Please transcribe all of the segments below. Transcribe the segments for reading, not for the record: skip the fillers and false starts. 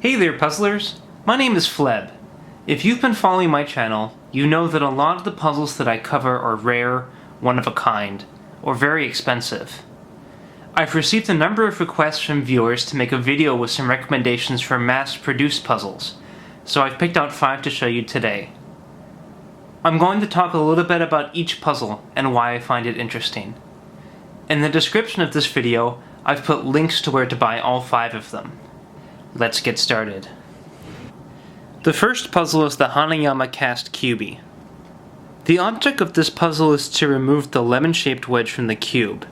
Hey there, puzzlers! My name is FLEB. If you've been following my channel, you know that a lot of the puzzles that I cover are rare, one-of-a-kind, or very expensive. I've received a number of requests from viewers to make a video with some recommendations for mass-produced puzzles, so I've picked out 5 to show you today. I'm going to talk a little bit about each puzzle and why I find it interesting. In the description of this video, I've put links to where to buy all 5 of them. Let's get started. The first puzzle is the Hanayama Cast QB. The object of this puzzle is to remove the lemon-shaped wedge from the cube.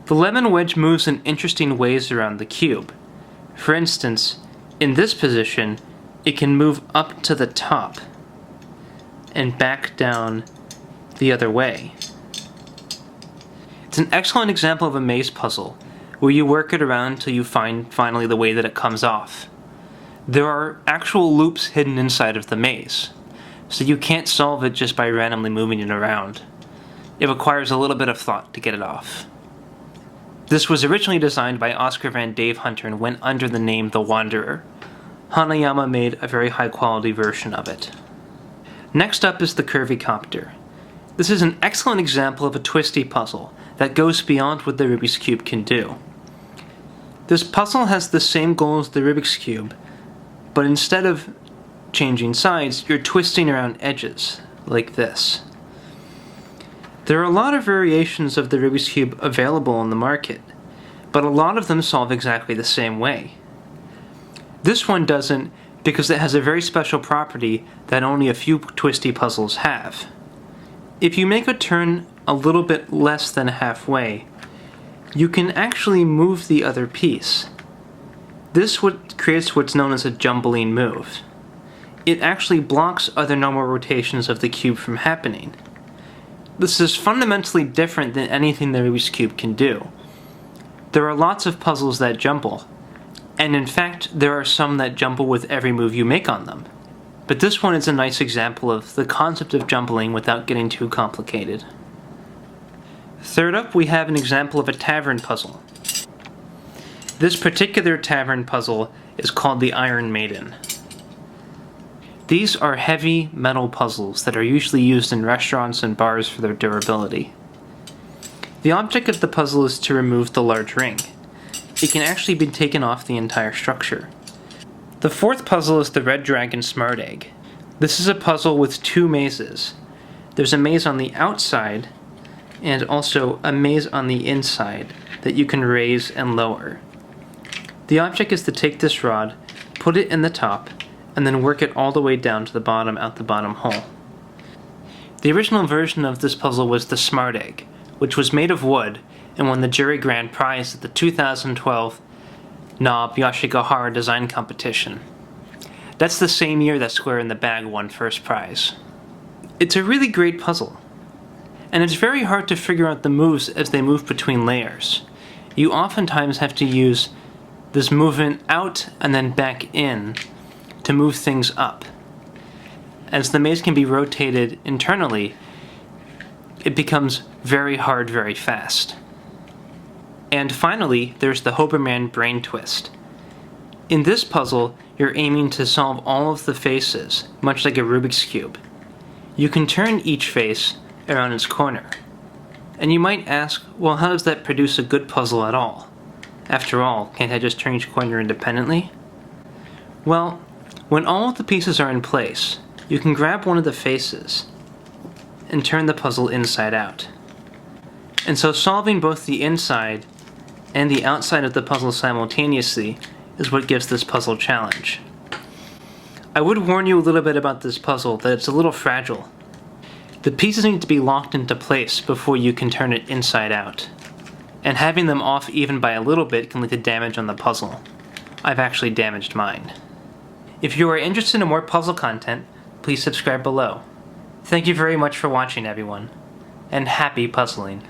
The lemon wedge moves in interesting ways around the cube. For instance, in this position, it can move up to the top and back down the other way. It's an excellent example of a maze puzzle, where you work it around until you find finally the way that it comes off. There are actual loops hidden inside of the maze, so you can't solve it just by randomly moving it around. It requires a little bit of thought to get it off. This was originally designed by Oscar van Dave Hunter and went under the name The Wanderer. Hanayama made a very high quality version of it. Next up is the Curvy Copter. This is an excellent example of a twisty puzzle that goes beyond what the Rubik's Cube can do. This puzzle has the same goal as the Rubik's Cube, but instead of changing sides, you're twisting around edges, like this. There are a lot of variations of the Rubik's Cube available on the market, but a lot of them solve exactly the same way. This one doesn't because it has a very special property that only a few twisty puzzles have. If you make a turn a little bit less than halfway, you can actually move the other piece. This creates what's known as a jumbling move. It actually blocks other normal rotations of the cube from happening. This is fundamentally different than anything the Rubik's Cube can do. There are lots of puzzles that jumble, and in fact there are some that jumble with every move you make on them. But this one is a nice example of the concept of jumbling without getting too complicated. Third up, we have an example of a tavern puzzle. This particular tavern puzzle is called the Iron Maiden. These are heavy metal puzzles that are usually used in restaurants and bars for their durability. The object of the puzzle is to remove the large ring. It can actually be taken off the entire structure. The fourth puzzle is the Red Dragon Smart Egg. This is a puzzle with 2 mazes. There's a maze on the outside and also a maze on the inside that you can raise and lower. The object is to take this rod, put it in the top, and then work it all the way down to the bottom out the bottom hole. The original version of this puzzle was the Smart Egg, which was made of wood and won the jury grand prize at the 2012 Knob Yoshigahara Design Competition. That's the same year that Square in the Bag won first prize. It's a really great puzzle, and it's very hard to figure out the moves as they move between layers. You oftentimes have to use this movement out and then back in to move things up. As the maze can be rotated internally, it becomes very hard very fast. And finally, there's the Hobo Brain Twist. In this puzzle, you're aiming to solve all of the faces, much like a Rubik's Cube. You can turn each face around its corner. And you might ask, well, how does that produce a good puzzle at all? After all, can't I just turn each corner independently? Well, when all of the pieces are in place, you can grab one of the faces and turn the puzzle inside out. And so solving both the inside and the outside of the puzzle simultaneously is what gives this puzzle challenge. I would warn you a little bit about this puzzle that it's a little fragile. The pieces need to be locked into place before you can turn it inside out, and having them off even by a little bit can lead to damage on the puzzle. I've actually damaged mine. If you are interested in more puzzle content, please subscribe below. Thank you very much for watching, everyone, and happy puzzling.